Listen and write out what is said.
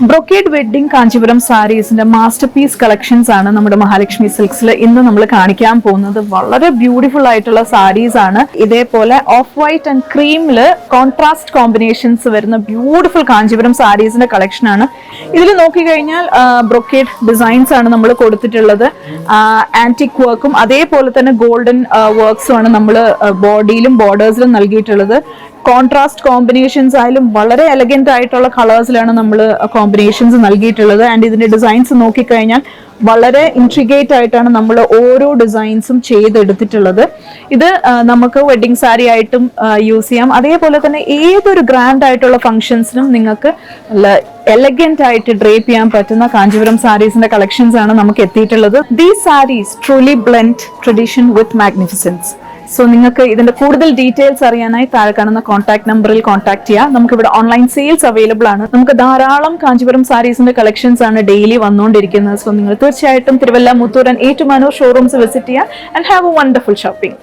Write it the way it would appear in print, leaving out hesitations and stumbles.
Brocade wedding Kanchipuram സാരീസിന്റെ master piece collections ആണ് നമ്മുടെ മഹാലക്ഷ്മി സിൽക്സിൽ ഇന്ന് നമ്മൾ കാണിക്കാൻ പോകുന്നത്. വളരെ ബ്യൂട്ടിഫുൾ ആയിട്ടുള്ള സാരീസ് ആണ്. ഇതേപോലെ ഓഫ് വൈറ്റ് ആൻഡ് ക്രീമില് കോൺട്രാസ്റ്റ് കോമ്പിനേഷൻസ് വരുന്ന ബ്യൂട്ടിഫുൾ കാഞ്ചീപുരം സാരീസിന്റെ കളക്ഷൻ ആണ്. ഇതിൽ നോക്കിക്കഴിഞ്ഞാൽ ബ്രൊക്കേഡ് ഡിസൈൻസ് ആണ് നമ്മൾ കൊടുത്തിട്ടുള്ളത്. ആന്റിക് വർക്കും അതേപോലെ തന്നെ ഗോൾഡൻ വർക്ക്സും ആണ് നമ്മൾ ബോഡിയിലും ബോർഡേഴ്സിലും നൽകിയിട്ടുള്ളത്. കോൺട്രാസ്റ്റ് കോമ്പിനേഷൻസ് ആയാലും വളരെ എലഗന്റ് ആയിട്ടുള്ള കളേഴ്സിലാണ് നമ്മൾ കോമ്പിനേഷൻസ് നൽകിയിട്ടുള്ളത്. ആൻഡ് ഇതിന്റെ ഡിസൈൻസ് നോക്കിക്കഴിഞ്ഞാൽ വളരെ ഇൻട്രിഗേറ്റ് ആയിട്ടാണ് നമ്മൾ ഓരോ ഡിസൈൻസും ചെയ്തെടുത്തിട്ടുള്ളത്. ഇത് നമുക്ക് വെഡിങ് സാരി ആയിട്ടും യൂസ് ചെയ്യാം. അതേപോലെ തന്നെ ഏതൊരു ഗ്രാൻഡ് ആയിട്ടുള്ള ഫംഗ്ഷൻസിനും നിങ്ങൾക്ക് എലഗന്റ് ആയിട്ട് ഡ്രേപ്പ് ചെയ്യാൻ പറ്റുന്ന കാഞ്ചീപുരം സാരീസിന്റെ കളക്ഷൻസ് ആണ് നമുക്ക് എത്തിയിട്ടുള്ളത്. These sarees truly blend tradition with magnificence. So നിങ്ങൾക്ക് ഇതിന്റെ കൂടുതൽ ഡീറ്റെയിൽസ് അറിയാനായി താഴെ കാണുന്ന കോൺടാക്ട് നമ്പറിൽ കോൺടാക്ട് ചെയ്യാം. നമുക്ക് ഇവിടെ ഓൺലൈൻ സെയിൽസ് അവൈലബിൾ ആണ്. നമുക്ക് ധാരാളം കാഞ്ചീപുരം സാരീസിന്റെ കളക്ഷൻസ് ആണ് ഡെയിലി വന്നുകൊണ്ടിരിക്കുന്നത്. സോ നിങ്ങൾ തീർച്ചയായിട്ടും Thiruvalla, Muthoor and Ettumanoor showrooms visit ചെയ്യാം and have a wonderful shopping.